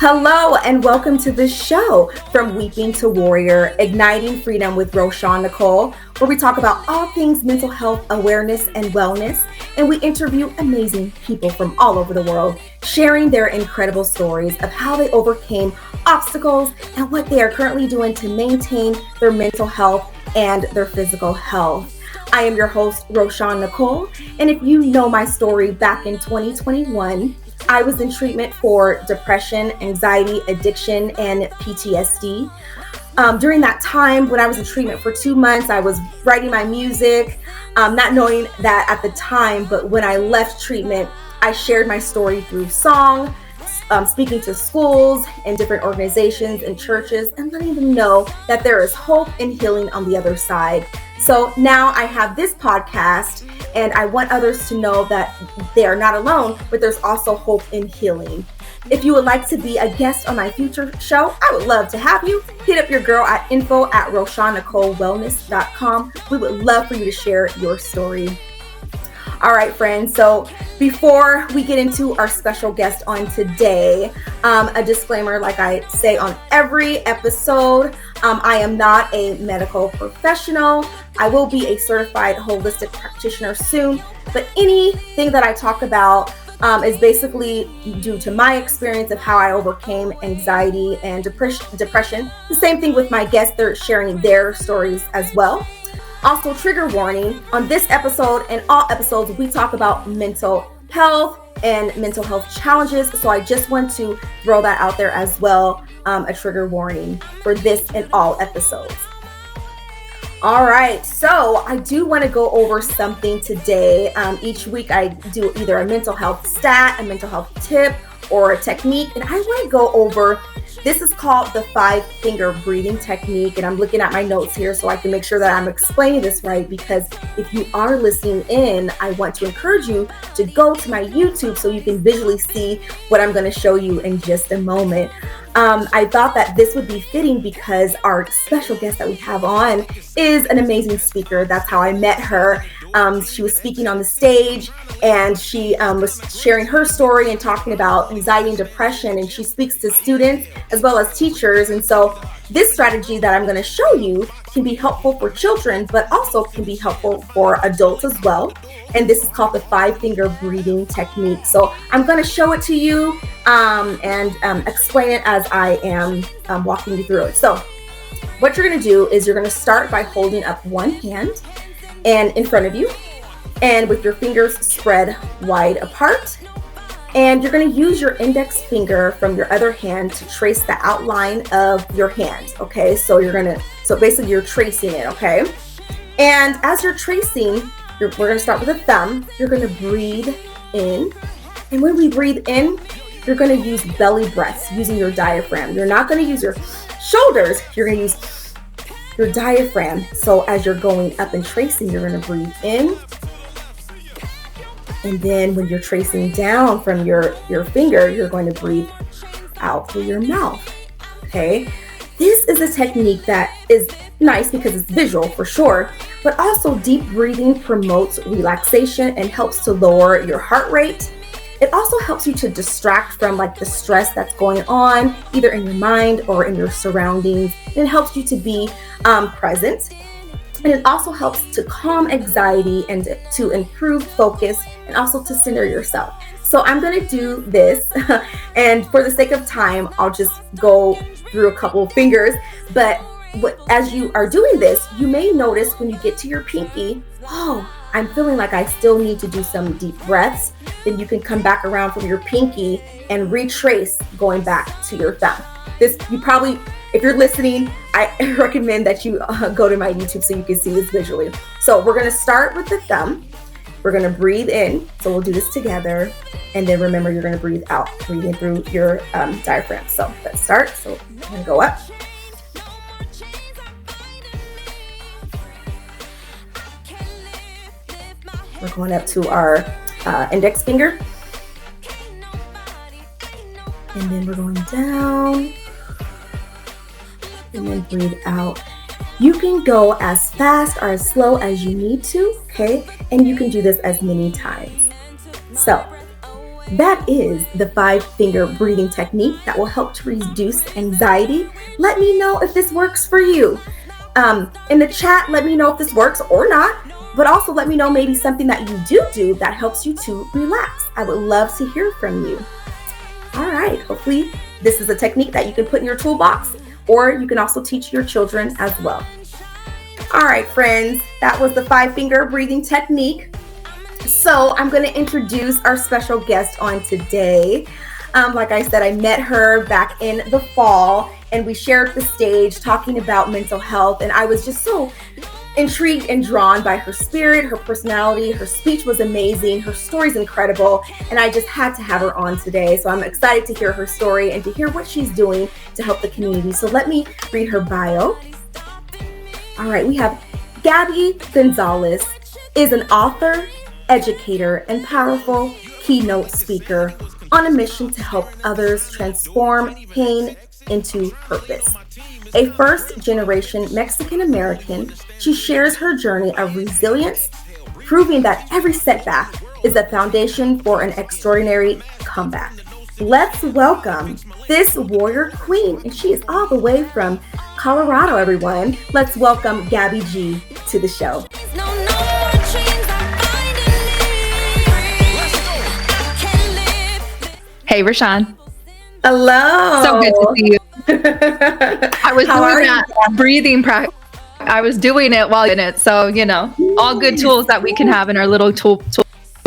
Hello and welcome to the show, From Weeping to Warrior, Igniting Freedom with Roshawn Nicole, where we talk about all things mental health, awareness, and wellness, and we interview amazing people from all over the world, sharing their incredible stories of how they overcame obstacles and what they are currently doing to maintain their mental health and their physical health. I am your host, Roshawn Nicole, and if you know my story back in 2021, I was in treatment for depression, anxiety, addiction, and PTSD. During that time, when I was in treatment for 2 months, I was writing my music, not knowing that at the time, but when I left treatment, I shared my story through song, speaking to schools and different organizations and churches and letting them know that there is hope and healing on the other side. So now I have this podcast and I want others to know that they are not alone, but there's also hope and healing. If you would like to be a guest on my future show, I would love to have you. Hit up your girl at info@RoshawnNicoleWellness.com. We would love for you to share your story. All right, friends. So before we get into our special guest on today, a disclaimer, like I say on every episode, I am not a medical professional. I will be a certified holistic practitioner soon, but anything that I talk about is basically due to my experience of how I overcame anxiety and depression. The same thing with my guests, they're sharing their stories as well. Also, trigger warning, on this episode and all episodes, we talk about mental health and mental health challenges. So I just want to throw that out there as well, a trigger warning for this and all episodes. All right, so I do want to go over something today. Each week I do either a mental health stat, a mental health tip, or a technique, and I want to go over, this is called the 5-finger breathing technique, and I'm looking at my notes here so I can make sure that I'm explaining this right, because if you are listening in, I want to encourage you to go to my YouTube so you can visually see what I'm going to show you in just a moment. I thought that this would be fitting because our special guest that we have on is an amazing speaker. That's how I met her. She was speaking on the stage and she was sharing her story and talking about anxiety and depression, and she speaks to students as well as teachers. And so this strategy that I'm going to show you can be helpful for children, but also can be helpful for adults as well. And this is called the 5-finger breathing technique. So I'm going to show it to you and explain it as I am walking you through it. So what you're going to do is you're going to start by holding up one hand and in front of you, and with your fingers spread wide apart. And you're going to use your index finger from your other hand to trace the outline of your hand. Okay, so basically you're tracing it. Okay, and as you're tracing, we're going to start with the thumb. You're going to breathe in, and when we breathe in, you're going to use belly breaths using your diaphragm. You're not going to use your shoulders. You're going to use your diaphragm. So as you're going up and tracing, you're going to breathe in. And then when you're tracing down from your finger, you're going to breathe out through your mouth. Okay. This is a technique that is nice because it's visual for sure, but also deep breathing promotes relaxation and helps to lower your heart rate. It also helps you to distract from like the stress that's going on, either in your mind or in your surroundings. And it helps you to be present. And it also helps to calm anxiety and to improve focus and also to center yourself. So I'm going to do this, and for the sake of time, I'll just go through a couple of fingers. But as you are doing this, you may notice when you get to your pinky, oh, I'm feeling like I still need to do some deep breaths. Then you can come back around from your pinky and retrace going back to your thumb. If you're listening, I recommend that you go to my YouTube so you can see this visually. So we're going to start with the thumb. We're going to breathe in. So we'll do this together. And then remember, you're going to breathe out, breathe in through your diaphragm. So let's start. So I'm going to go up. We're going up to our index finger. And then we're going down. And then breathe out. You can go as fast or as slow as you need to, okay? And you can do this as many times. So That is the 5-finger breathing technique that will help to reduce anxiety. Let me know if this works for you. In the chat, let me know if this works or not, but also let me know maybe something that you do that helps you to relax. I would love to hear from you. All right, hopefully this is a technique that you can put in your toolbox, or you can also teach your children as well. All right, friends, that was the 5-finger breathing technique. So I'm going to introduce our special guest on today. Like I said, I met her back in the fall, and we shared the stage talking about mental health, and I was just so intrigued and drawn by her spirit, her personality. Her speech was amazing. Her story's incredible, and I just had to have her on today. So I'm excited to hear her story and to hear what she's doing to help the community. So let me read her bio. All right, we have Gabby Gonzalez is an author, educator, and powerful keynote speaker on a mission to help others transform pain into purpose. A first-generation Mexican-American, she shares her journey of resilience, proving that every setback is the foundation for an extraordinary comeback. Let's welcome this warrior queen, and she is all the way from Colorado, everyone. Let's welcome Gabby G to the show. Hey, Roshawn. Hello. So good to see you. I was doing that breathing practice. I was doing it while in it. So, all good tools that we can have in our little tool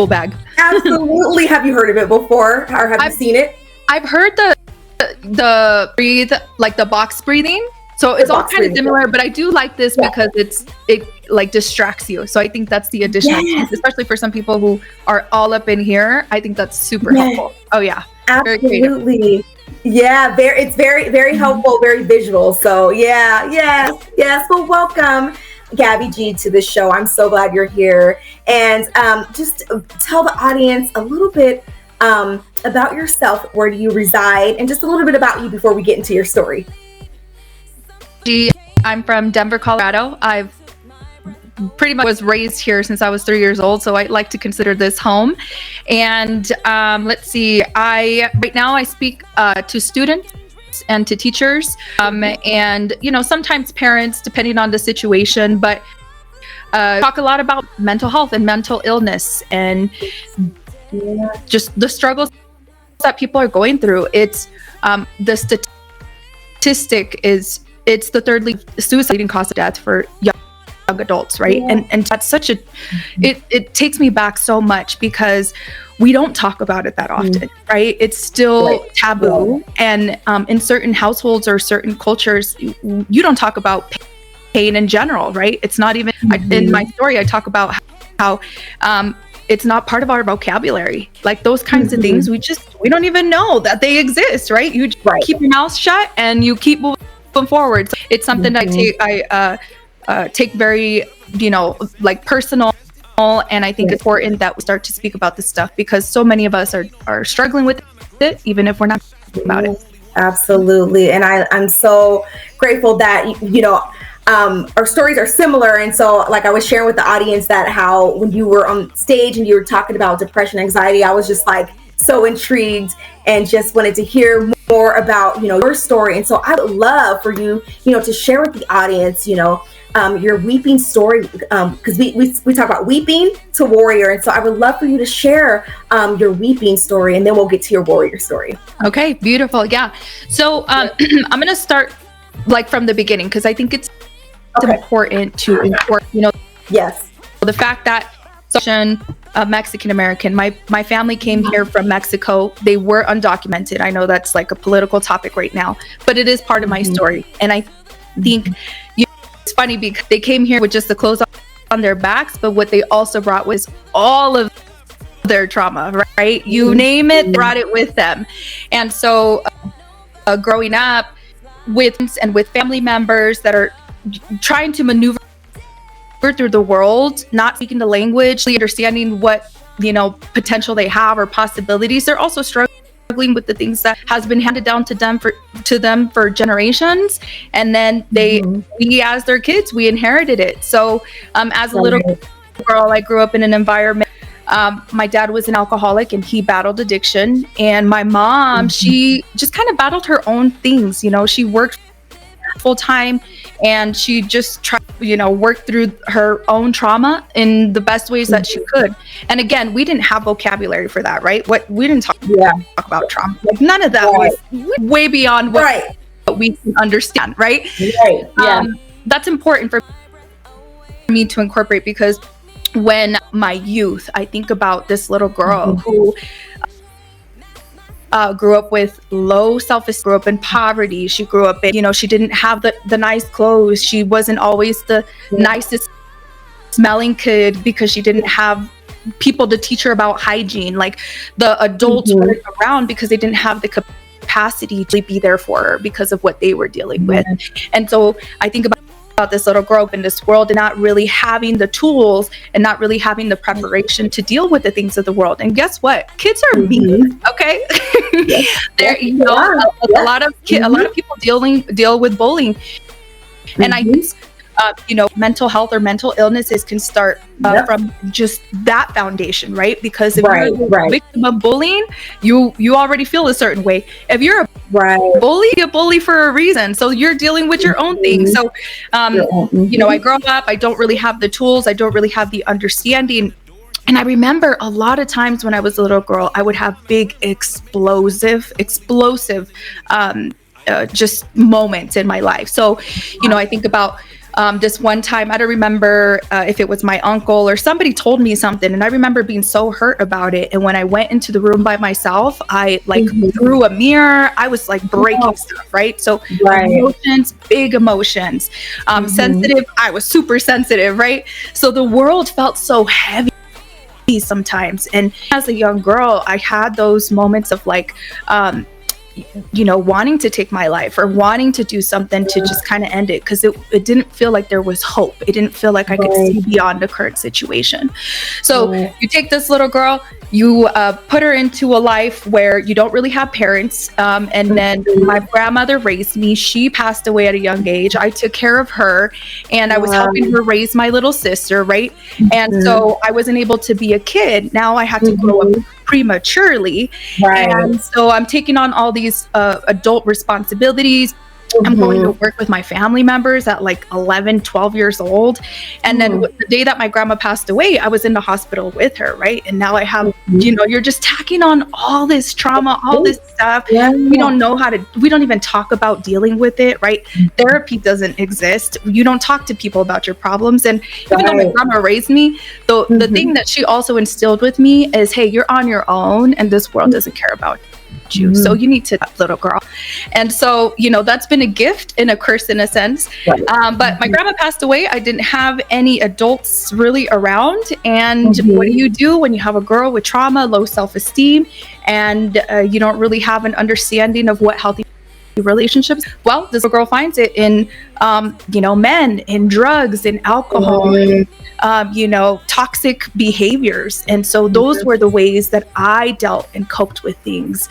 bag. Absolutely. Have you heard of it before, or have you seen it? I've heard the breathe, like the box breathing. So it's all kind of similar, but I do like this because it like distracts you. So I think that's the additional piece, especially for some people who are all up in here. I think that's super helpful. Oh yeah. Absolutely. Yeah, it's very, very helpful, very visual. So yes. Well, welcome Gabby G to the show. I'm so glad you're here. And just tell the audience a little bit about yourself. Where do you reside? And just a little bit about you before we get into your story. I'm from Denver, Colorado. I've pretty much was raised here since I was 3 years old, so I like to consider this home. And let's see, right now I speak to students and to teachers, and sometimes parents, depending on the situation. But talk a lot about mental health and mental illness, and just the struggles that people are going through. It's the statistic is. It's the third suicide leading cause of death for young adults, right? Yeah. And that's such it takes me back so much because we don't talk about it that often, right? It's still taboo. And in certain households or certain cultures, you don't talk about pain in general, right? It's not even, in my story, I talk about how it's not part of our vocabulary. Like those kinds of things, we don't even know that they exist, right? You keep your mouth shut and you keep moving forward. So it's something that I take very, like personal, and I think it's important that we start to speak about this stuff because so many of us are struggling with it, even if we're not about it. Absolutely. And I'm so grateful that, our stories are similar. And so like I was sharing with the audience that how when you were on stage and you were talking about depression, anxiety, I was just like so intrigued and just wanted to hear more about, your story. And so I would love for you, to share with the audience, your weeping story, because we talk about weeping to warrior. And so I would love for you to share your weeping story, and then we'll get to your warrior story. Okay, beautiful. Yeah. So I'm going to start like from the beginning, because I think it's important to import, Yes. the fact that a Mexican American. My family came here from Mexico. They were undocumented. I know that's like a political topic right now, but it is part of my story. And I think it's funny because they came here with just the clothes on their backs, but what they also brought was all of their trauma, right? You name it, brought it with them. And so growing up with family members that are trying to maneuver through the world, not speaking the language, understanding what potential they have or possibilities, they're also struggling with the things that has been handed down to them for generations, and then we as their kids, we inherited it. So as a little girl, I grew up in an environment My dad was an alcoholic and he battled addiction. And my mom, she just kind of battled her own things. You know, she worked full time and she just tried, work through her own trauma in the best ways that she could. And again, we didn't have vocabulary for that, right? We didn't talk about trauma. Like none of that was way beyond what we can understand, right? That's important for me to incorporate, because when my youth, I think about this little girl who grew up with low self-esteem, grew up in poverty. She grew up in, she didn't have the nice clothes. She wasn't always the nicest smelling kid because she didn't have people to teach her about hygiene. Like the adults weren't around because they didn't have the capacity to be there for her because of what they were dealing with. And so I think about this little girl in this world and not really having the tools and not really having the preparation to deal with the things of the world. And guess what? Kids are mean, okay? A lot of people deal with bullying. And I think mental health or mental illnesses can start from just that foundation, right? Because if you're a victim of bullying, you already feel a certain way. If you're a bully, a bully for a reason. So you're dealing with your own thing. So, I grow up, I don't really have the tools. I don't really have the understanding. And I remember a lot of times when I was a little girl, I would have big explosive, just moments in my life. So, I think about this one time, I don't remember if it was my uncle or somebody told me something, and I remember being so hurt about it. And when I went into the room by myself, I threw a mirror. I was like breaking stuff, right? So emotions, big emotions. Sensitive, I was super sensitive, right? So the world felt so heavy sometimes. And as a young girl, I had those moments of wanting to take my life or wanting to do something to just kind of end it, because it didn't feel like there was hope. It didn't feel like I could see beyond the current situation. So you take this little girl, you put her into a life where you don't really have parents. And then my grandmother raised me. She passed away at a young age. I took care of her and I was helping her raise my little sister, right? And so I wasn't able to be a kid. Now I had to grow up prematurely. And so I'm taking on all these adult responsibilities. I'm going to work with my family members at 11, 12 years old. And then the day that my grandma passed away, I was in the hospital with her, right? And now I have, you're just tacking on all this trauma, all this stuff. We don't know we don't even talk about dealing with it, right? Therapy doesn't exist. You don't talk to people about your problems. And even though my grandma raised me, the thing that she also instilled with me is, hey, you're on your own and this world doesn't care about you. So you need to, little girl. And so, that's been a gift and a curse in a sense. But my grandma passed away. I didn't have any adults really around. And what do you do when you have a girl with trauma, low self-esteem, and you don't really have an understanding of what healthy relationships? Well, this little girl finds it in, men, in drugs, in alcohol, toxic behaviors. And so those were the ways that I dealt and coped with things.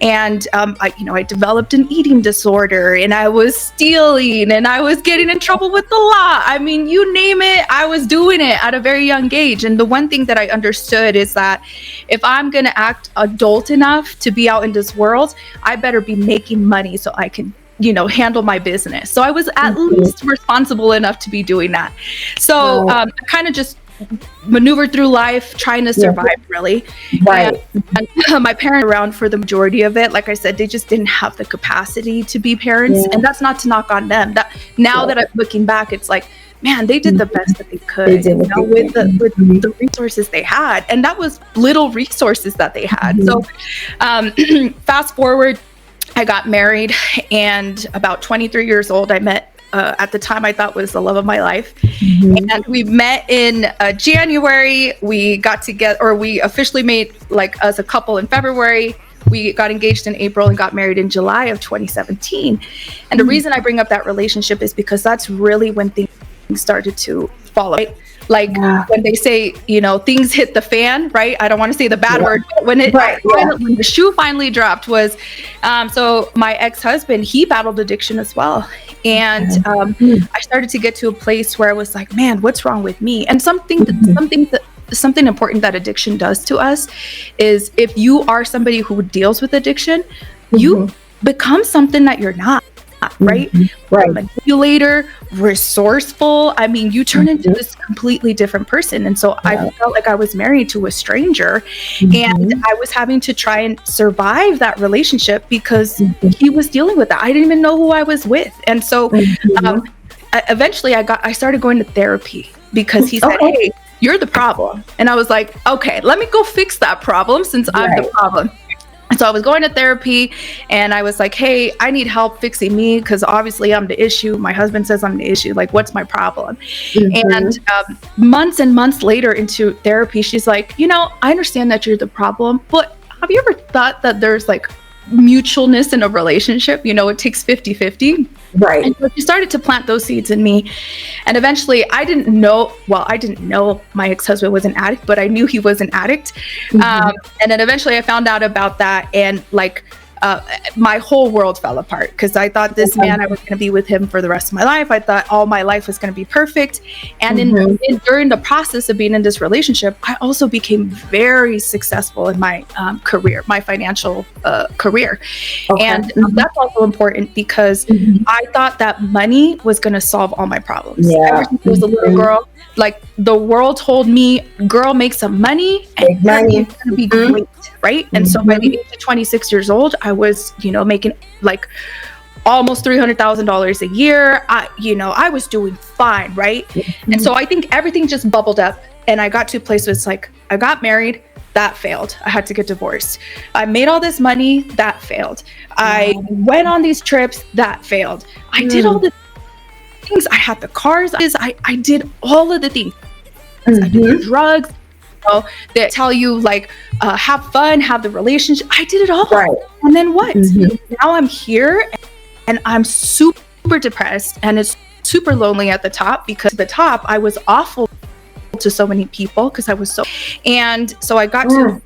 And, I developed an eating disorder and I was stealing and I was getting in trouble with the law. I mean, you name it, I was doing it at a very young age. And the one thing that I understood is that if I'm going to act adult enough to be out in this world, I better be making money so I can handle my business. So I was at least responsible enough to be doing that. So I kind of just maneuvered through life trying to survive, really. And my parents were around for the majority of it. Like I said, they just didn't have the capacity to be parents. And that's not to knock on them. That now that I'm looking back, it's like, man, they did the best that they could with the resources they had. And that was little resources that they had. So fast forward, I got married, and about 23 years old, I met, at the time I thought was the love of my life. And we met in January. We got together, or we officially made as a couple in February. We got engaged in April and got married in July of 2017. And the reason I bring up that relationship is because that's really when things started to fall, right? When they say, things hit the fan, right? I don't want to say the bad word, but when when the shoe finally dropped was, so my ex-husband, he battled addiction as well. And I started to get to a place where I was like, man, what's wrong with me? And some things that something important that addiction does to us is if you are somebody who deals with addiction, you become something that you're not, right? Right. A manipulator, resourceful. I mean, you turn into this completely different person. And so I felt like I was married to a stranger, and I was having to try and survive that relationship because he was dealing with that. I didn't even know who I was with. And so eventually I started going to therapy because he said, hey, you're the problem. And I was like, okay, let me go fix that problem since I'm the problem. And so I was going to therapy, and I was like, hey, I need help fixing me because obviously I'm the issue. My husband says I'm the issue. Like, what's my problem? And months and months later into therapy, she's like, you know, I understand that you're the problem, but have you ever thought that there's like mutualness in a relationship? You know, it takes 50-50. Right. And so she started to plant those seeds in me. And eventually I didn't know my ex-husband was an addict, but I knew he was an addict. And then eventually I found out about that, and like my whole world fell apart because I thought this man, I was going to be with him for the rest of my life. I thought all my life was going to be perfect. And during the process of being in this relationship, I also became very successful in my career, my financial career. And that's also important because I thought that money was going to solve all my problems. Ever since I was a little girl, like the world told me, girl, make some money and it's going to be great. Right. And so by the age of 26 years old, I was, you know, making like almost $300,000 a year. I was doing fine. Right. And so I think everything just bubbled up, and I got to a place where it's like, I got married. That failed. I had to get divorced. I made all this money. That failed. I went on these trips. That failed. I did all the things. I had the cars. I did all of the things. I did the drugs. That tell you like have fun, have the relationship. I did it all. Right. And then what? Now I'm here and I'm super depressed, and it's super lonely at the top because at the top I was awful to so many people because I was so, and so I got to a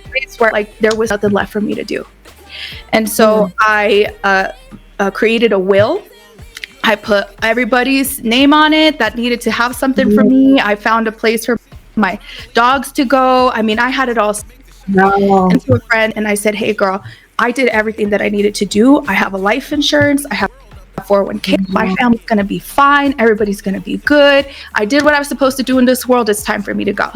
place where like there was nothing left for me to do. And so I created a will. I put everybody's name on it that needed to have something for me. I found a place for my dogs to go. I mean, I had it all. And to a friend, and I said, hey girl, I did everything that I needed to do. I have a life insurance. I have a 401k. My family's going to be fine. Everybody's going to be good. I did what I was supposed to do in this world. It's time for me to go.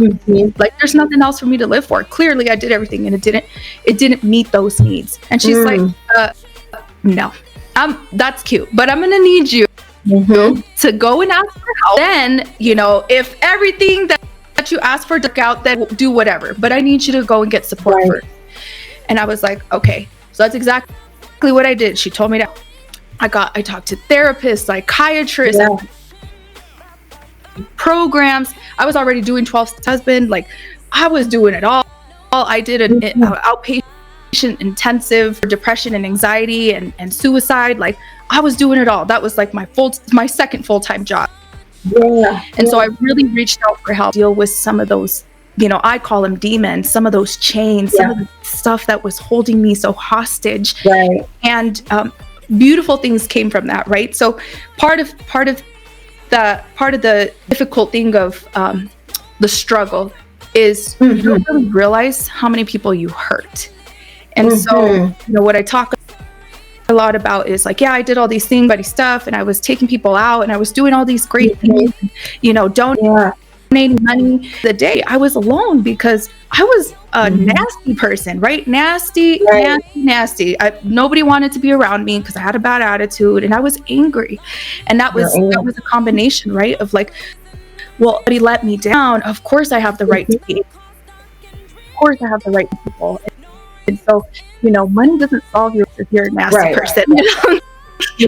Like there's nothing else for me to live for. Clearly I did everything and it didn't meet those needs. And she's like, no, that's cute, but I'm going to need you to go and ask for help. Then, you know, if everything that you ask for work out, then do whatever, but I need you to go and get support first. And I was like, okay. So that's exactly what I did. She told me that I talked to therapists, psychiatrists, programs. I was already doing 12 steps husband. Like I was doing it all. I did an outpatient intensive for depression and anxiety and suicide. Like I was doing it all. That was like my second full-time job. And so I really reached out for help deal with some of those, you know, I call them demons, some of those chains, some of the stuff that was holding me so hostage. And beautiful things came from that, right? So part of the difficult thing of the struggle is you don't really realize how many people you hurt. And so, you know, what I talk a lot about is like, I did all these things, buddy stuff, and I was taking people out, and I was doing all these great things, you know, donating money. The day I was alone because I was a nasty person, right? Nasty. Nobody wanted to be around me because I had a bad attitude and I was angry. And that was a combination, right? Of like, well, he let me down. Of course I have the right to be. Of course I have the right to people. And so, you know, money doesn't solve you if you're a nasty person.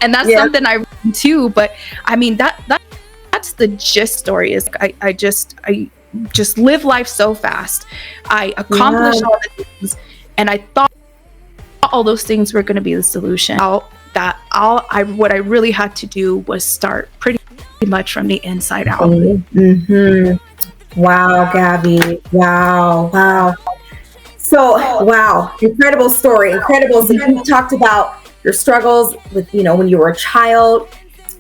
And that's something I too. But I mean, that's the gist story is I just live life so fast. I accomplished all the things, and I thought all those things were going to be the solution. What I really had to do was start pretty much from the inside out. Wow, Gabby. Wow. So, incredible story. Incredible. So you talked about your struggles with, you know, when you were a child,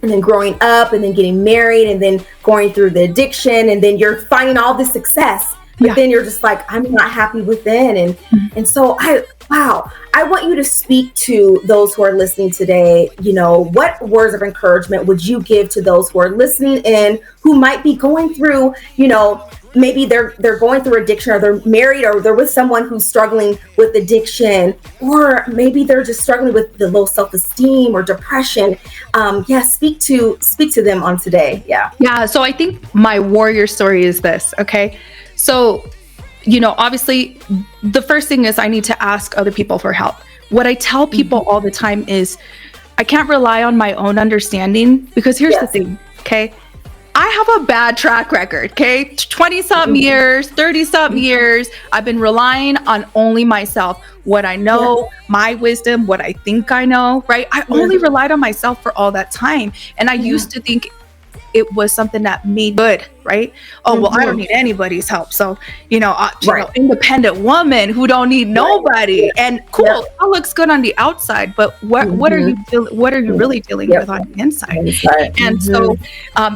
and then growing up, and then getting married, and then going through the addiction, and then you're finding all this success. but then you're just like, I'm not happy within. And so I want you to speak to those who are listening today. You know, what words of encouragement would you give to those who are listening in, who might be going through, you know, maybe they're going through addiction, or they're married, or they're with someone who's struggling with addiction, or maybe they're just struggling with the low self-esteem or depression. Speak to them on today. Yeah. So I think my warrior story is this. Okay. So, you know, obviously the first thing is I need to ask other people for help. What I tell people all the time is I can't rely on my own understanding, because here's the thing. Okay. I have a bad track record, okay? 20-something years, 30-something years, I've been relying on only myself, what I know, my wisdom, what I think I know, right? I only relied on myself for all that time. And I used to think it was something that made good, right? Oh, well, I don't need anybody's help. So, you know, independent woman who don't need nobody. And cool, that looks good on the outside, but what are you really dealing with on the inside? And so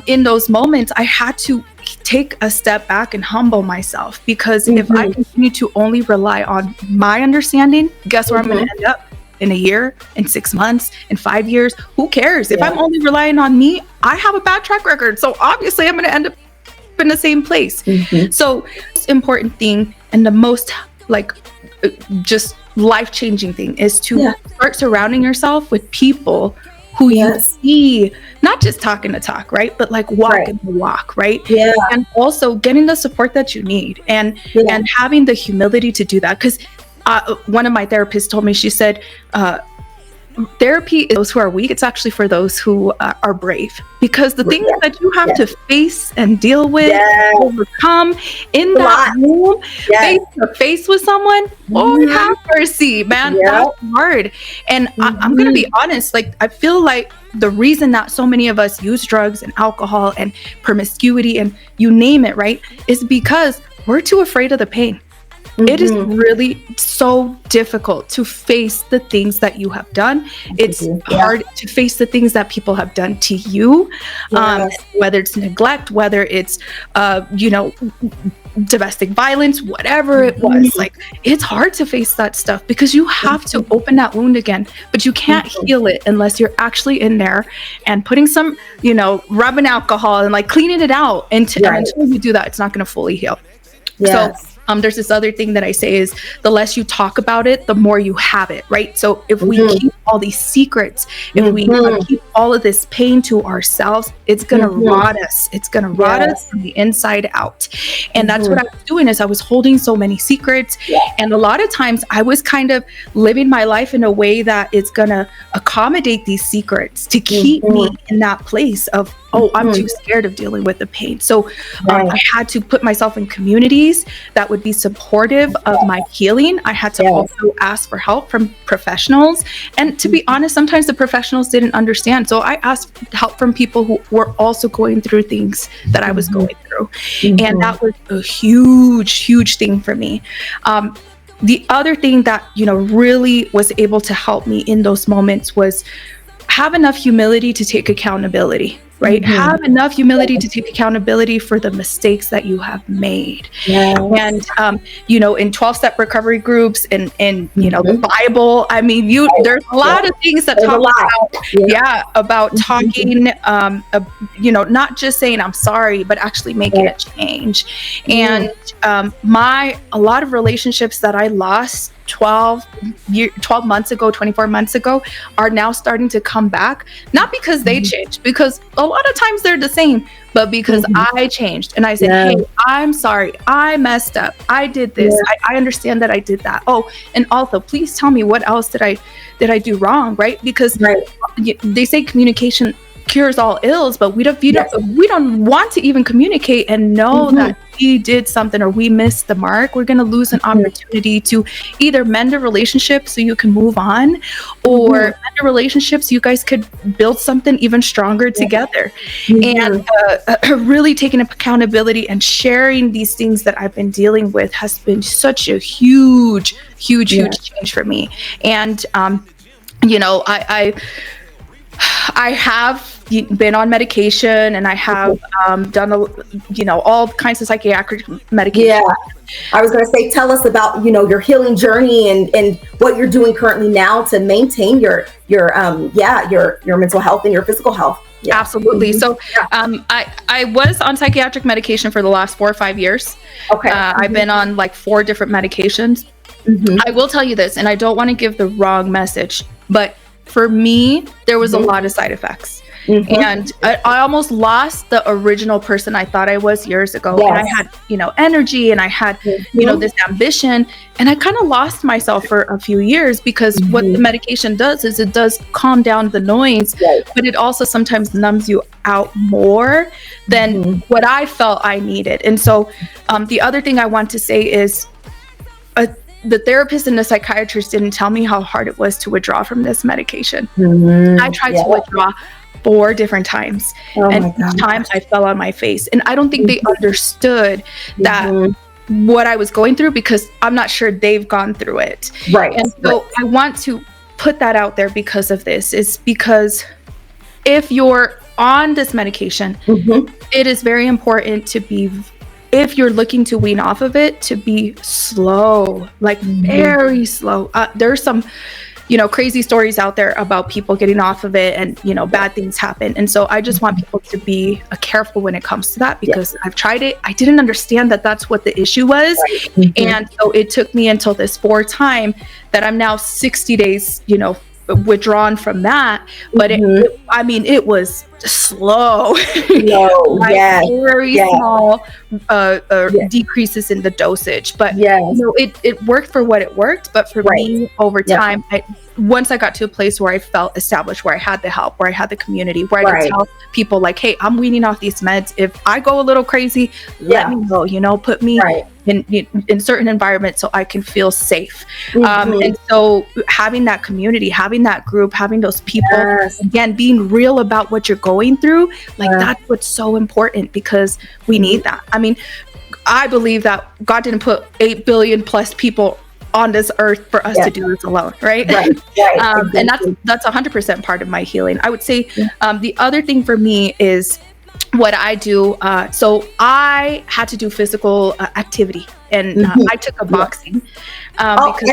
in those moments, I had to take a step back and humble myself, because if I continue to only rely on my understanding, guess where I'm going to end up? In a year, in 6 months, in 5 years, who cares? If I'm only relying on me, I have a bad track record. So obviously I'm going to end up in the same place. So this important thing, and the most just life-changing thing, is to start surrounding yourself with people who you see, not just talking the talk, right? But like walking the walk, right? And also getting the support that you need, and having the humility to do that. Because one of my therapists told me, she said, therapy is those who are weak. It's actually for those who are brave, because the things that you have to face and deal with, overcome in that room, face to face with someone, oh, have mercy, man, that's hard. And I'm going to be honest, like, I feel like the reason that so many of us use drugs and alcohol and promiscuity and you name it, right, is because we're too afraid of the pain. It is really so difficult to face the things that you have done. It's hard to face the things that people have done to you, whether it's neglect, whether it's, domestic violence, whatever it was. Like, it's hard to face that stuff, because you have to open that wound again, but you can't heal it unless you're actually in there and putting some, rubbing alcohol and like cleaning it out. And until you do that, it's not going to fully heal. So there's this other thing that I say is, the less you talk about it, the more you have it, right? So if we keep all these secrets, if we keep all of this pain to ourselves, it's going to rot us. It's going to rot us from the inside out. And that's what I was doing, is I was holding so many secrets. And a lot of times I was kind of living my life in a way that it's going to accommodate these secrets to keep me in that place of, oh, I'm too scared of dealing with the pain. So I had to put myself in communities that would be supportive of my healing. I had to also ask for help from professionals. And to be honest, sometimes the professionals didn't understand. So I asked help from people who were also going through things that I was going through. And that was a huge, huge thing for me. The other thing that, really was able to help me in those moments was have enough humility to take accountability. Right? Have enough humility to take accountability for the mistakes that you have made. And, in 12-step recovery groups and the Bible, I mean, there's a lot of things that talk about talking, not just saying I'm sorry, but actually making a change. And a lot of relationships that I lost 12 months ago, 24 months ago, are now starting to come back, not because they changed, because a lot of times they're the same, but because I changed and I said, hey, I'm sorry, I messed up, I did this, I understand that I did that. Oh, and also please tell me what else did I do wrong, right? Because they say communication cures all ills, but we don't want to even communicate and know that we did something or we missed the mark. We're going to lose an opportunity to either mend a relationship so you can move on, or mend a relationship so you guys could build something even stronger together. And really taking accountability and sharing these things that I've been dealing with has been such a huge change for me. And I have been on medication, and I have done all kinds of psychiatric medication. Yeah, I was going to say, tell us about your healing journey and what you're doing currently now to maintain your mental health and your physical health. Yeah. Absolutely. So I was on psychiatric medication for the last 4 or 5 years. Okay. I've been on like 4 different medications. I will tell you this, and I don't want to give the wrong message, but for me, there was a lot of side effects. And I almost lost the original person I thought I was years ago. Yes. And I had, energy, and I had, this ambition, and I kind of lost myself for a few years because what the medication does is it does calm down the noise, but it also sometimes numbs you out more than what I felt I needed. And so the other thing I want to say is the therapist and the psychiatrist didn't tell me how hard it was to withdraw from this medication. I tried to withdraw 4 different times, and each time I fell on my face. And I don't think they understood that what I was going through, because I'm not sure they've gone through it. Right. And so I want to put that out there because of this, is because if you're on this medication, it is very important to be, if you're looking to wean off of it, to be slow, like very slow. There's some crazy stories out there about people getting off of it, and bad things happen. And so I just want people to be careful when it comes to that, because I've tried it. I didn't understand that that's what the issue was. And so it took me until this 4th time that I'm now 60 days withdrawn from that. But it was slow. Very small decreases in the dosage, but it worked for what it worked. But for me, over time, once I got to a place where I felt established, where I had the help, where I had the community, where I could tell people like, hey, I'm weaning off these meds. If I go a little crazy, let me know, put me in certain environments so I can feel safe. And so having that community, having that group, having those people, again, being real about what you're going through, like that's what's so important, because we need that. I mean, I believe that God didn't put 8 billion plus people on this earth for us to do this alone, right? And that's 100% part of my healing. I would say the other thing for me is what I do. So I had to do physical activity, and I took a boxing because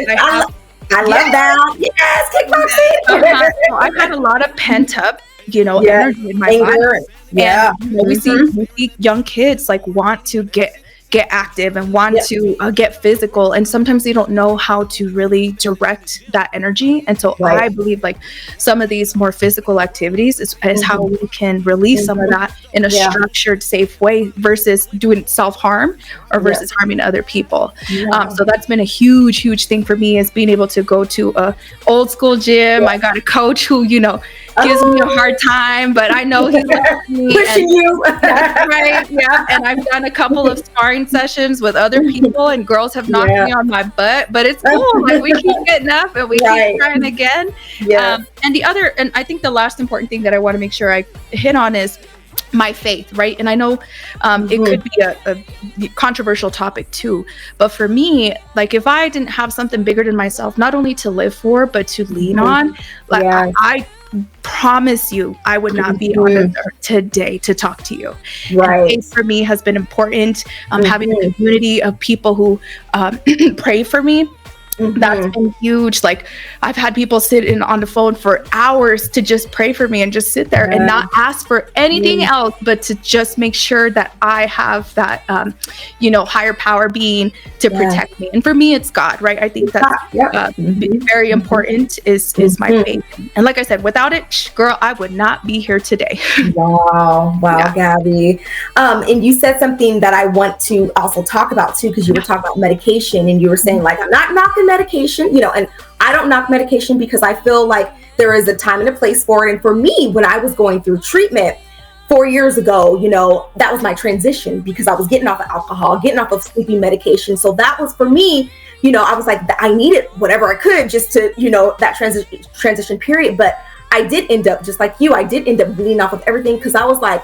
I love that. Yes, kickboxing. So I've had a lot of pent up, energy in my body. And we see young kids like want to get active and want to get physical, and sometimes they don't know how to really direct that energy. And so I believe like some of these more physical activities is how we can release some of that in a structured, safe way, versus doing self-harm or versus harming other people. So that's been a huge thing for me, is being able to go to a old school gym. I got a coach who gives me a hard time, but I know he loves me. Pushing you. And I've done a couple of sparring sessions with other people, and girls have knocked me on my butt, but it's cool. Like, we keep getting up and we keep trying again. And I think the last important thing that I want to make sure I hit on is my faith, right? And I know it could be a controversial topic too, but for me, like, if I didn't have something bigger than myself, not only to live for, but to lean on, like I promise you, I would not be on this earth today to talk to you. And faith for me has been important. Having a community of people who pray for me, that's been huge. Like, I've had people sit in on the phone for hours to just pray for me and just sit there and not ask for anything else, but to just make sure that I have that, higher power being to protect me. And for me, it's God, right? I think that's very important is my faith. And like I said, without it, girl, I would not be here today. Wow, Gabby. And you said something that I want to also talk about too, because you were talking about medication, and you were saying like, I'm not knocking medication, and I don't knock medication, because I feel like there is a time and a place for it. And for me, when I was going through treatment 4 years ago, that was my transition, because I was getting off of alcohol, getting off of sleeping medication. So that was for me, I was like, I needed whatever I could just to, that transition period. But I did end up, just like you, I did end up bleeding off of everything, because I was like,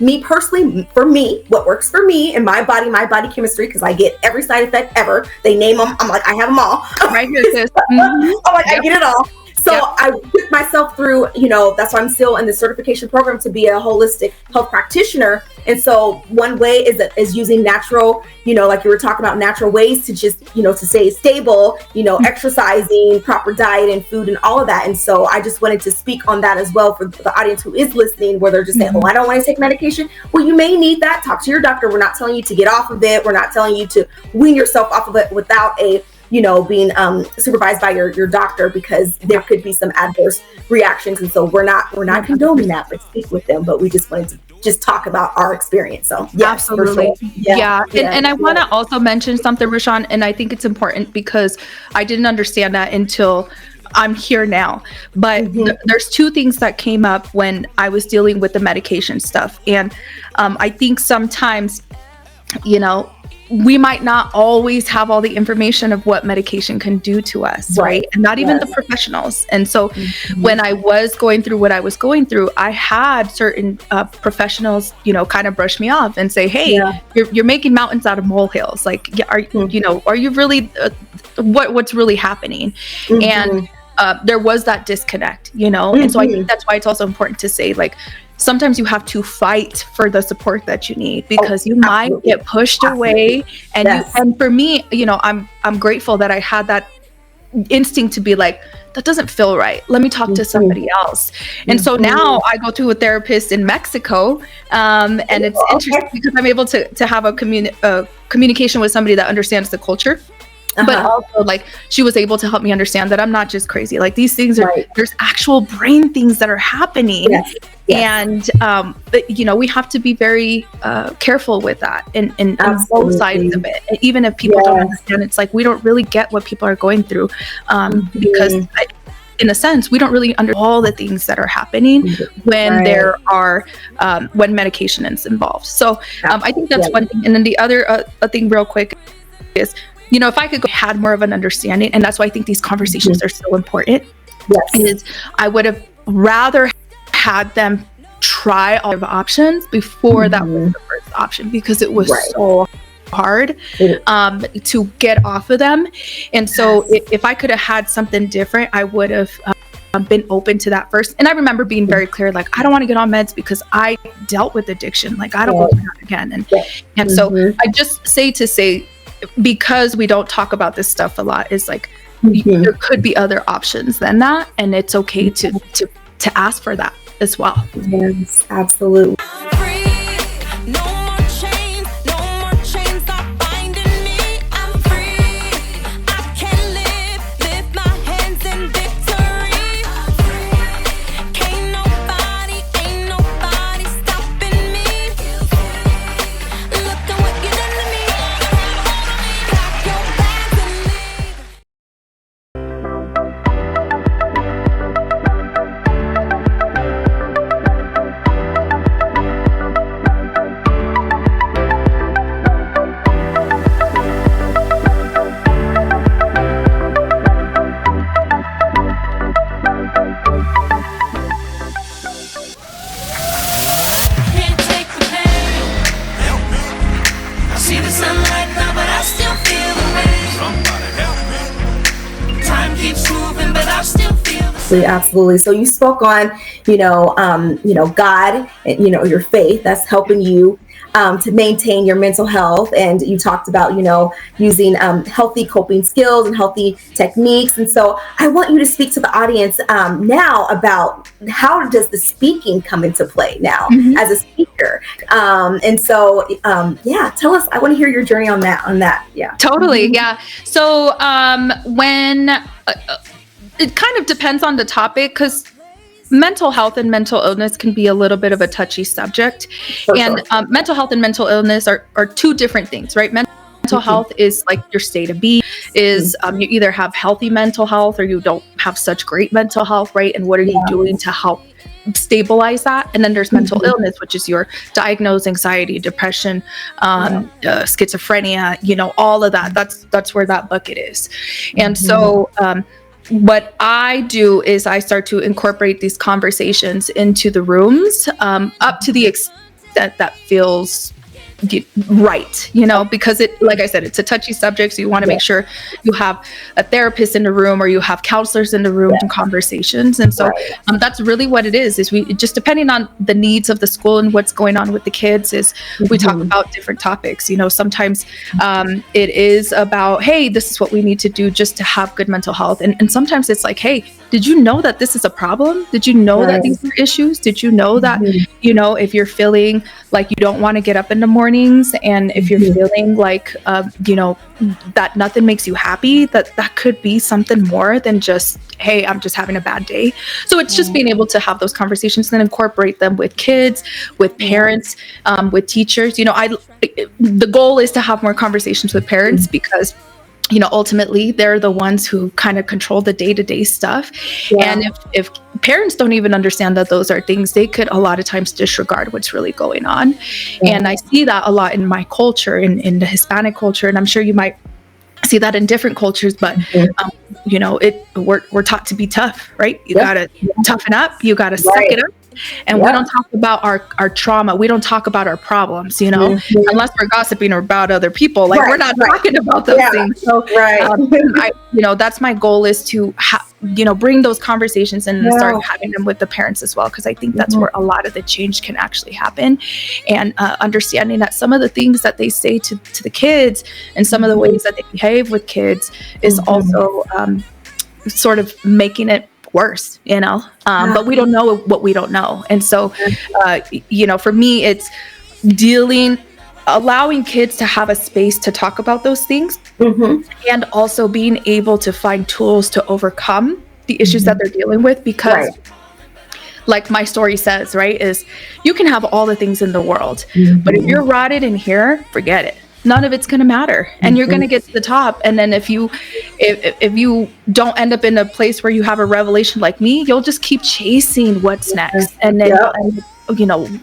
me personally, for me, what works for me and my body chemistry, because I get every side effect ever. They name them. I'm like, I have them all. Right here, sis. I'm like, I get it all. So I put myself through, that's why I'm still in the certification program to be a holistic health practitioner. And so one way is using natural, like you were talking about, natural ways to just, to stay stable, exercising, proper diet and food and all of that. And so I just wanted to speak on that as well for the audience who is listening, where they're just saying, I don't want to take medication. Well, you may need that. Talk to your doctor. We're not telling you to get off of it. We're not telling you to wean yourself off of it without being supervised by your doctor, because there could be some adverse reactions. And so we're not condoning that, but speak with them. But we just wanted to just talk about our experience. So yes, absolutely. For sure. And I want to also mention something, Roshawn, and I think it's important because I didn't understand that until I'm here now. But there's two things that came up when I was dealing with the medication stuff. And I think sometimes, we might not always have all the information of what medication can do to us, right? And not even the professionals. And so when I was going through what I was going through, I had certain professionals, kind of brush me off and say, hey, you're making mountains out of molehills. Like, are you really, what's really happening? And there was that disconnect, and so I think that's why it's also important to say, like, sometimes you have to fight for the support that you need, because you might get pushed away. And and for me, I'm grateful that I had that instinct to be like, that doesn't feel right. Let me talk to somebody else. And so now I go to a therapist in Mexico, and it's interesting because I'm able to have a communication with somebody that understands the culture. But also, like, she was able to help me understand that I'm not just crazy. Like, these things are, there's actual brain things that are happening. And, we have to be very careful with that and both sides of it. And even if people don't understand, it's like, we don't really get what people are going through, because in a sense, we don't really understand all the things that are happening when there are, when medication is involved. So I think that's one thing. And then the other thing real quick is, if I could had more of an understanding, and that's why I think these conversations are so important, is I would have rather had them try all the options before that was the first option, because it was so hard to get off of them. And so if I could have had something different, I would have been open to that first. And I remember being very clear, like, I don't want to get on meds because I dealt with addiction. Like, I don't go through that again. And so I just say, because we don't talk about this stuff a lot, is like, there could be other options than that, and it's okay to ask for that as well. Yes, absolutely. Absolutely. So you spoke on, God, and, your faith that's helping you to maintain your mental health. And you talked about, using healthy coping skills and healthy techniques. And so I want you to speak to the audience now about how does the speaking come into play now as a speaker. And so, tell us, I want to hear your journey on that. Yeah, totally. Yeah. So when it kind of depends on the topic, because mental health and mental illness can be a little bit of a touchy subject. Mental health and mental illness are two different things, right? Mental health is like your state of being, is you either have healthy mental health or you don't have such great mental health, right? And what are you doing to help stabilize that? And then there's mental illness, which is your diagnosed anxiety, depression, schizophrenia, all of that. That's where that bucket is. And so what I do is I start to incorporate these conversations into the rooms, up to the extent that feels right, because like I said, it's a touchy subject. So you want to make sure you have a therapist in the room, or you have counselors in the room and conversations. And so that's really what it is we just, depending on the needs of the school and what's going on with the kids, is we talk about different topics. Sometimes it is about, hey, this is what we need to do just to have good mental health. And sometimes it's like, hey, did you know that this is a problem? Did you know that these are issues? Did you know that, if you're feeling like you don't want to get up in the mornings, and if you're feeling like, that nothing makes you happy, that could be something more than just, hey, I'm just having a bad day. So it's just being able to have those conversations and incorporate them with kids, with parents, with teachers. The goal is to have more conversations with parents, because ultimately they're the ones who kind of control the day-to-day stuff. And if parents don't even understand that those are things, they could a lot of times disregard what's really going on. And I see that a lot in my culture, in the Hispanic culture, and I'm sure you might see that in different cultures, but we're taught to be tough, right? You gotta toughen up, you gotta suck it up. And we don't talk about our trauma. We don't talk about our problems, unless we're gossiping about other people. Like we're not talking about those things. So, that's my goal, is to bring those conversations and start having them with the parents as well. Because I think that's where a lot of the change can actually happen. And understanding that some of the things that they say to the kids, and some of the ways that they behave with kids, is also sort of making it worse, but we don't know what we don't know. And so, for me, it's allowing kids to have a space to talk about those things, and also being able to find tools to overcome the issues that they're dealing with. Because like my story says, right, is you can have all the things in the world, but if you're rotted in here, forget it. None of it's going to matter, and you're going to get to the top. And then if you don't end up in a place where you have a revelation like me, you'll just keep chasing what's next. And then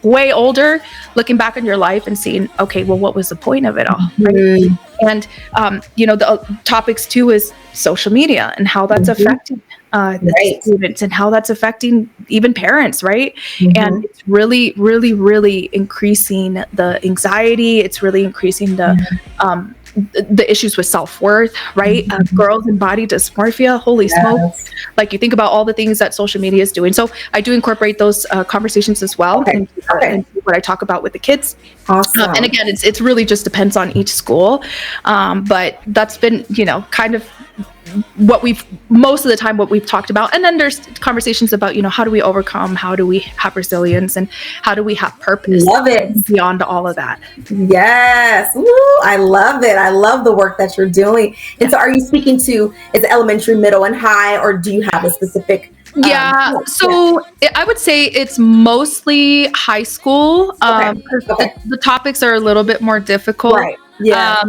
way older, looking back on your life and seeing, okay, well, what was the point of it all? Right? And the topics too is social media, and how that's affecting the students, and how that's affecting even parents, right? And it's really, really, really increasing the anxiety. It's really increasing the issues with self-worth, right? Girls and body dysmorphia, holy smokes. Like, you think about all the things that social media is doing. So I do incorporate those conversations as well, and what I talk about with the kids. Awesome. And again, it's really just depends on each school. But that's been, kind of what most of the time what we've talked about. And then there's conversations about, how do we overcome, how do we have resilience, and how do we have purpose? Love it. Beyond all of that. Yes. Ooh, I love it. I love the work that you're doing. And so are you speaking to, is it elementary, middle, and high, or do you have a specific? So I would say it's mostly high school. The topics are a little bit more difficult. Right. Yeah.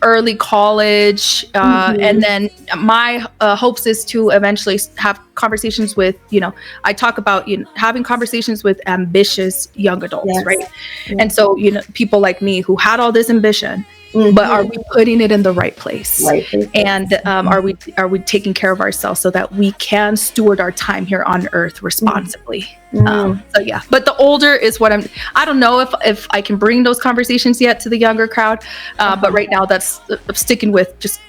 Early college, and then my hopes is to eventually have conversations with, I talk about having conversations with ambitious young adults, right? And so, people like me who had all this ambition, but are we putting it in the right place? And are we taking care of ourselves so that we can steward our time here on earth responsibly? But the older is what I don't know if I can bring those conversations yet to the younger crowd, but right now that's sticking with just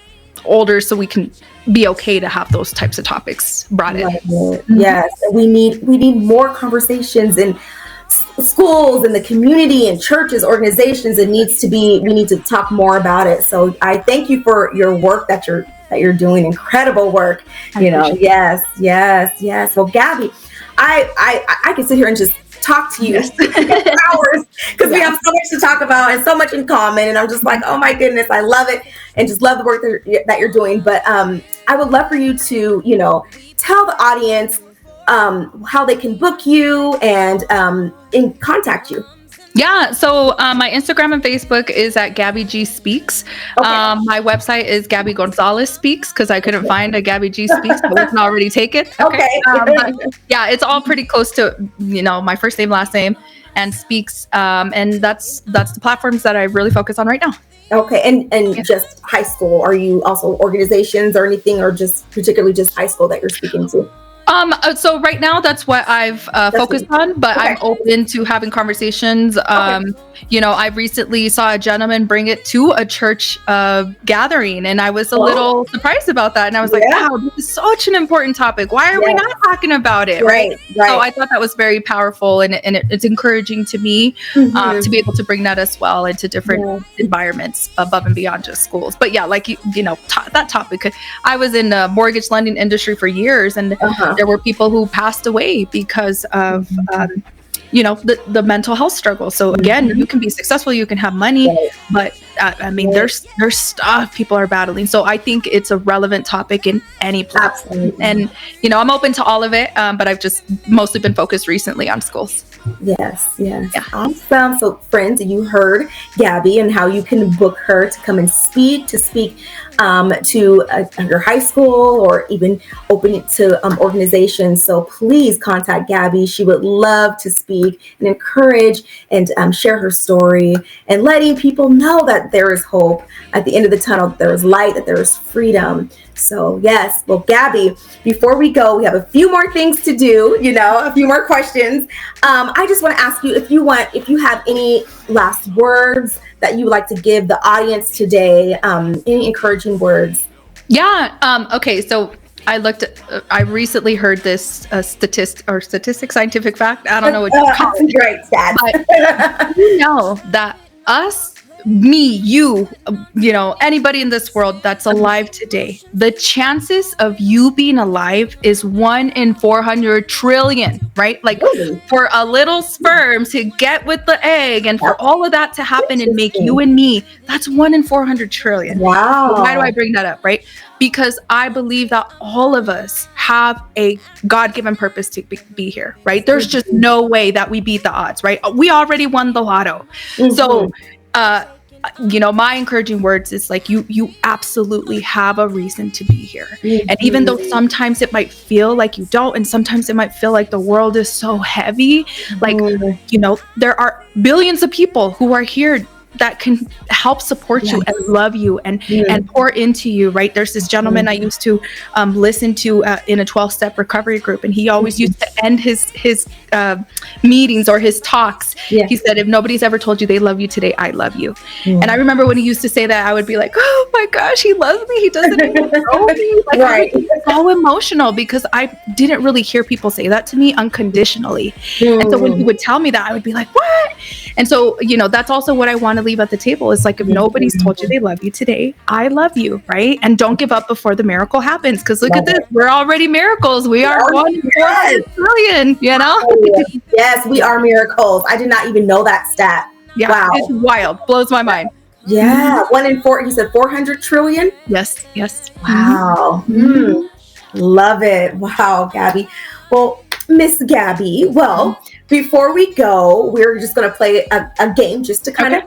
older, so we can be okay to have those types of topics brought in. Yes, we need more conversations in schools, in the community, and churches, organizations. We need to talk more about it. So I thank you for your work that you're doing. Incredible work. Yes. Well, Gabby, I can sit here and just talk to you for hours, because we have so much to talk about and so much in common. And I'm just like, oh my goodness, I love it, and just love the work that you're doing. But I would love for you to, tell the audience how they can book you and contact you. Yeah, so my Instagram and Facebook is at Gabby G Speaks. My website is Gabby Gonzalez Speaks, because I couldn't find a Gabby G Speaks, but we can already take it. Okay. It's all pretty close to, my first name, last name, and Speaks. And that's the platforms that I really focus on right now. Okay. And just high school. Are you also organizations or anything, or just particularly just high school that you're speaking to? So right now that's what I've focused on, but Okay. I'm open to having conversations. I recently saw a gentleman bring it to a church gathering, and I was a little surprised about that. And I was like, wow, this is such an important topic. Why are we not talking about it? Right. So I thought that was very powerful, and it's encouraging to me to be able to bring that as well into different environments above and beyond just schools. But yeah, like, that topic, I was in the mortgage lending industry for years, and there were people who passed away because of the mental health struggle. So again, you can be successful, you can have money, but there's stuff people are battling. So I think it's a relevant topic in any platform. And I'm open to all of it, but I've just mostly been focused recently on schools. Yes. Awesome. So friends, you heard Gabby and how you can book her to come and speak to your high school, or even open it to organizations. So please contact Gabby. She would love to speak and encourage and share her story, and letting people know that there is hope at the end of the tunnel, that there is light, that there is freedom. So yes, well, Gabby, before we go, we have a few more things to do, a few more questions. I just want to ask you if you have any last words that you would like to give the audience today, any encouraging words. Yeah. Okay. So I recently heard this scientific fact. I don't know what you call it. Great stats. But that us, me, you, anybody in this world that's alive today, the chances of you being alive is 1 in 400 trillion, right? Like, for a little sperm to get with the egg, and for all of that to happen and make you and me, that's 1 in 400 trillion. Wow. So why do I bring that up, right? Because I believe that all of us have a God-given purpose to be here, right? There's just no way that we beat the odds, right? We already won the lotto. So, my encouraging words is like, you absolutely have a reason to be here. And even though sometimes it might feel like you don't, and sometimes it might feel like the world is so heavy, like, there are billions of people who are here that can help support you and love you and pour into you, right? There's this gentleman I used to listen to in a 12-step recovery group, and he always used to end his meetings or his talks. He said, if nobody's ever told you they love you today, I love you. And I remember when he used to say that, I would be like, oh my gosh, he loves me. He doesn't even know me. Like, I was so emotional because I didn't really hear people say that to me unconditionally. And so when he would tell me that, I would be like, what? And so, that's also what I want to leave at the table, is like, if nobody's told you they love you today, I love you, right? And don't give up before the miracle happens, because look at this, we're already miracles. We are 1 in 400 trillion, Yes, we are miracles. I did not even know that stat. Wow. It's wild. Blows my mind. Yeah. 1 in 4, you said 400 trillion? Yes. Wow. Love it. Wow, Gabby. Well, Miss Gabby, before we go, we're just going to play a game just to kind of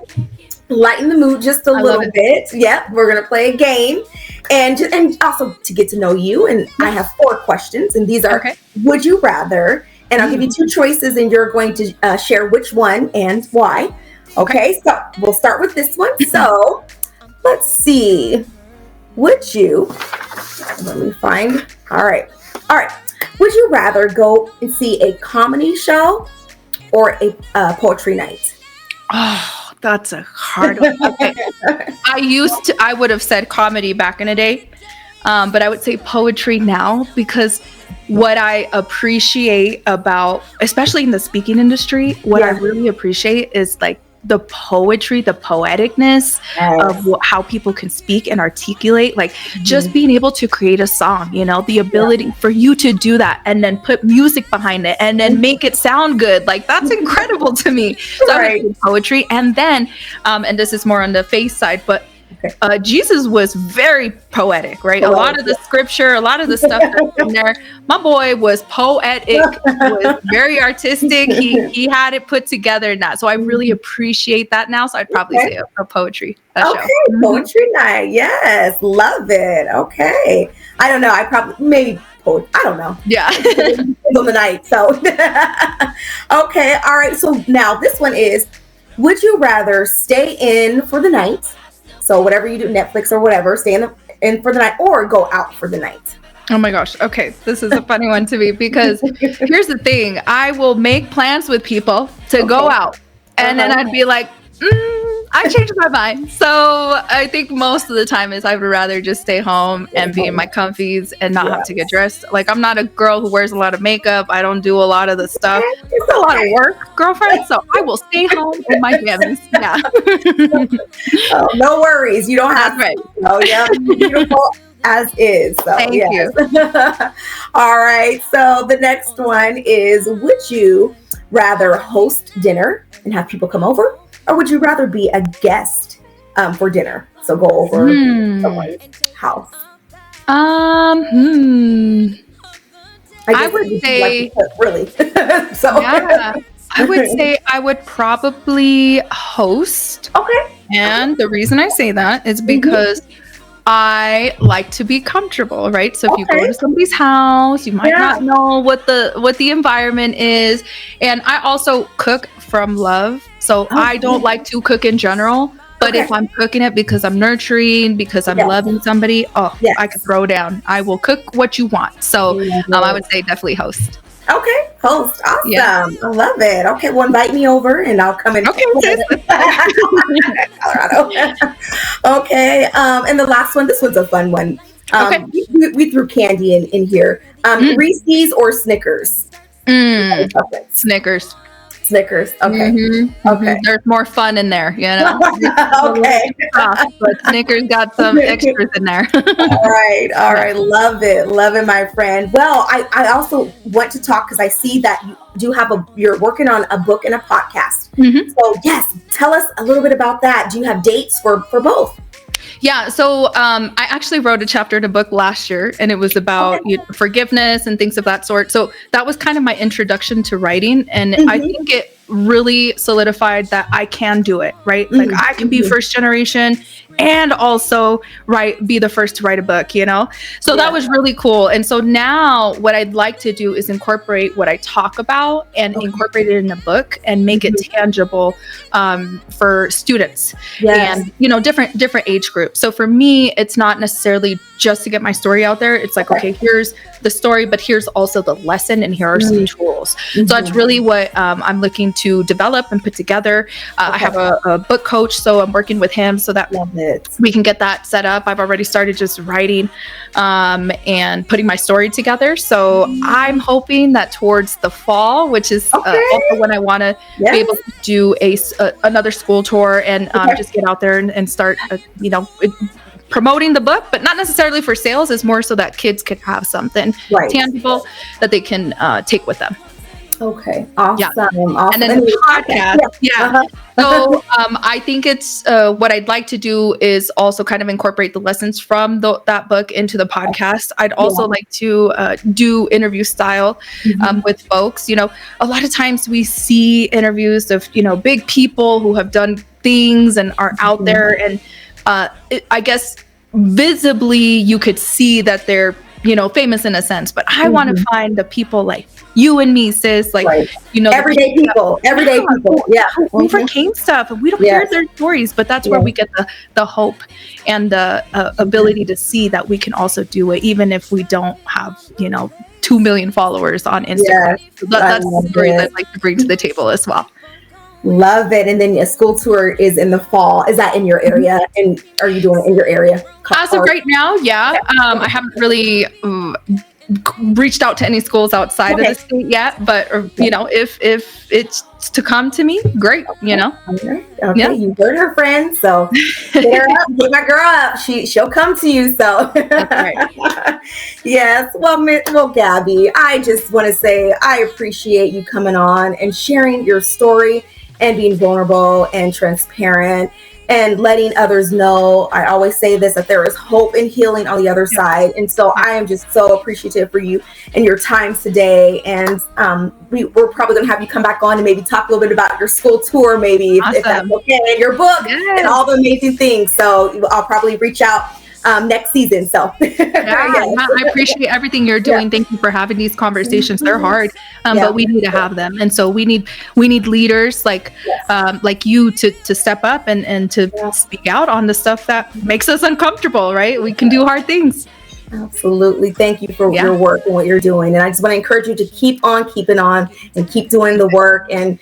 lighten the mood just a little bit. Yep, we're going to play a game, and also to get to know you. And I have 4 questions, and these are would you rather, and I'll give you 2 choices, and you're going to share which one and why. Okay, so we'll start with this one. So let's see. Would you, let me find, all right. Would you rather go and see a comedy show or a poetry night? Oh, that's a hard one. Okay. I would have said comedy back in the day, but I would say poetry now, because what I appreciate about, especially in the speaking industry, what I really appreciate is like the poetry, the poeticness of how people can speak and articulate, like just being able to create a song, the ability for you to do that and then put music behind it and then make it sound good. Like, that's incredible to me. So I would do poetry. And then, and this is more on the faith side, but Jesus was very poetic, right? A lot of the scripture, a lot of the stuff that's in there. My boy was poetic, was very artistic. He had it put together in that. So I really appreciate that now. So I'd probably say a poetry show. Poetry night. Yes, love it. Okay. I don't know. Maybe I don't know. Yeah. On the night. So, okay. All right. So now this one is, would you rather stay in for the night? So whatever you do, Netflix or whatever, stay in for the night, or go out for the night? Oh my gosh. Okay. This is a funny one to me because here's the thing. I will make plans with people to go out and then I'd be like, I changed my mind. So I think most of the time is I would rather just stay home and be in my comfies and not have to get dressed. Like, I'm not a girl who wears a lot of makeup. I don't do a lot of the stuff. It's a lot of work, girlfriend. So I will stay home in my jammies. Yeah. Oh, no worries. You don't have to. Oh, yeah. Beautiful as is. So, Thank you. All right. So the next one is, would you rather host dinner and have people come over? Or would you rather be a guest for dinner? So go over someone's house. I would say, really. So yeah, I would say I would probably host. Okay. And the reason I say that is because I like to be comfortable, right? So if you go to somebody's house, you might not know what the environment is. And I also cook from love. So I don't like to cook in general. But if I'm cooking it because I'm nurturing, because I'm loving somebody, I could throw down. I will cook what you want. So I would say definitely host. Okay, host. Awesome. Yeah. I love it. Okay, well, invite me over and I'll come in. Okay. Colorado. Okay, and the last one, this one's a fun one. We threw candy in here. Reese's or Snickers? Snickers. Snickers. Okay. Okay. There's more fun in there, you know. Okay. But Snickers got some extras in there. All right. Love it, my friend. Well, I also want to talk because I see that you do you're working on a book and a podcast. So yes, tell us a little bit about that. Do you have dates for both? Yeah, so I actually wrote a chapter in a book last year, and it was about forgiveness and things of that sort. So that was kind of my introduction to writing, and I think it really solidified that I can do it, right? Like I can be first generation and also be the first to write a book, you know? So that was really cool. And so now what I'd like to do is incorporate what I talk about and incorporate it in a book and make it tangible for students and, you know, different age groups. So for me, it's not necessarily just to get my story out there. It's like, okay, here's the story, but here's also the lesson and here are some tools. So that's really what I'm looking to develop and put together. I have a book coach, so I'm working with him so that we can get that set up. I've already started just writing and putting my story together. So I'm hoping that towards the fall, which is also when I want to be able to do another school tour and just get out there and start, you know, promoting the book, but not necessarily for sales. It's more so that kids can have something tangible that they can take with them. Okay. Awesome. And then the podcast. So I think it's what I'd like to do is also kind of incorporate the lessons from that book into the podcast. I'd also like to do interview style with folks. You know, a lot of times we see interviews of, you know, big people who have done things and are out there, and I guess visibly you could see that they're, you know, famous in a sense, but I want to find the people like you and me, sis, like, you know, everyday people. Who overcame stuff, and we don't hear their stories, but that's where we get the hope and the ability to see that we can also do it, even if we don't have, you know, 2 million followers on Instagram. So that's the story that I'd like to bring to the table as well. Love it. And then a school tour is in the fall. Is that in your area? And are you doing it in your area? As of right now, I haven't really reached out to any schools outside of the state yet, but you know, if it's to come to me, great, you know. You heard her, friend, so get her up, get my girl up, she'll come to you. So yes. Well, Gabby, I just want to say I appreciate you coming on and sharing your story and being vulnerable and transparent and letting others know. I always say this, that there is hope and healing on the other side. And so I am just so appreciative for you and your time today. And we're probably going to have you come back on and maybe talk a little bit about your school tour, maybe if that's okay, and your book and all the amazing things. So I'll probably reach out next season. So I appreciate everything you're doing. Thank you for having these conversations. They're hard, but we need to have them. And so we need leaders like you to step up and to speak out on the stuff that makes us uncomfortable, right? We can do hard things. Absolutely. Thank you for your work and what you're doing. And I just want to encourage you to keep on keeping on and keep doing the work. And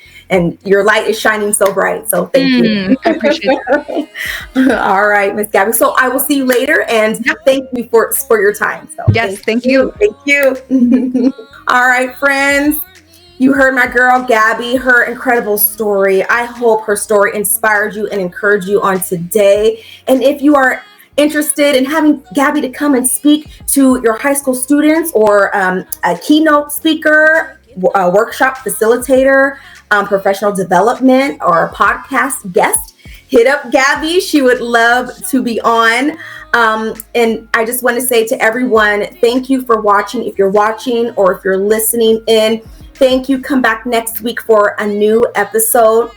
your light is shining so bright. So thank you. I appreciate it. All right, Miss Gabby. So I will see you later. And thank you for your time. So yes, thank you. Thank you. All right, friends. You heard my girl, Gabby, her incredible story. I hope her story inspired you and encouraged you on today. And if you are interested in having Gabby to come and speak to your high school students, or a keynote speaker, a workshop facilitator, professional development, or a podcast guest, hit up Gabby. She would love to be on. And I just want to say to everyone, thank you for watching. If you're watching or if you're listening in, thank you. Come back next week for a new episode.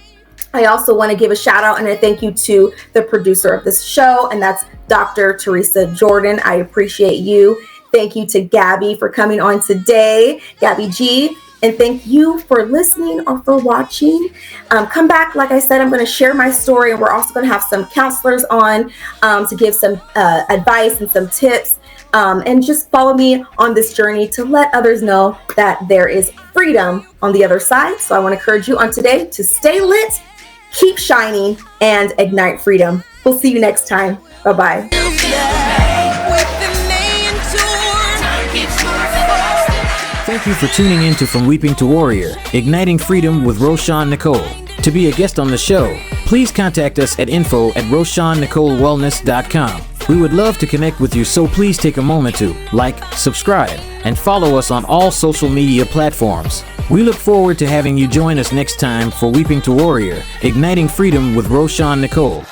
I also want to give a shout out and a thank you to the producer of this show, and that's Dr. Teresa Jordan. I appreciate you. Thank you to Gabby for coming on today, Gabby G. And thank you for listening or for watching. Come back. Like I said, I'm going to share my story, and we're also going to have some counselors on to give some advice and some tips. And just follow me on this journey to let others know that there is freedom on the other side. So I want to encourage you on today to stay lit, keep shining, and ignite freedom. We'll see you next time. Bye-bye. Thank you for tuning in to From Weeping to Warrior, Igniting Freedom with Roshawn Nicole. To be a guest on the show, please contact us at info@RoshawnNicoleWellness.com. We would love to connect with you, so please take a moment to like, subscribe, and follow us on all social media platforms. We look forward to having you join us next time for Weeping to Warrior, Igniting Freedom with Roshawn Nicole.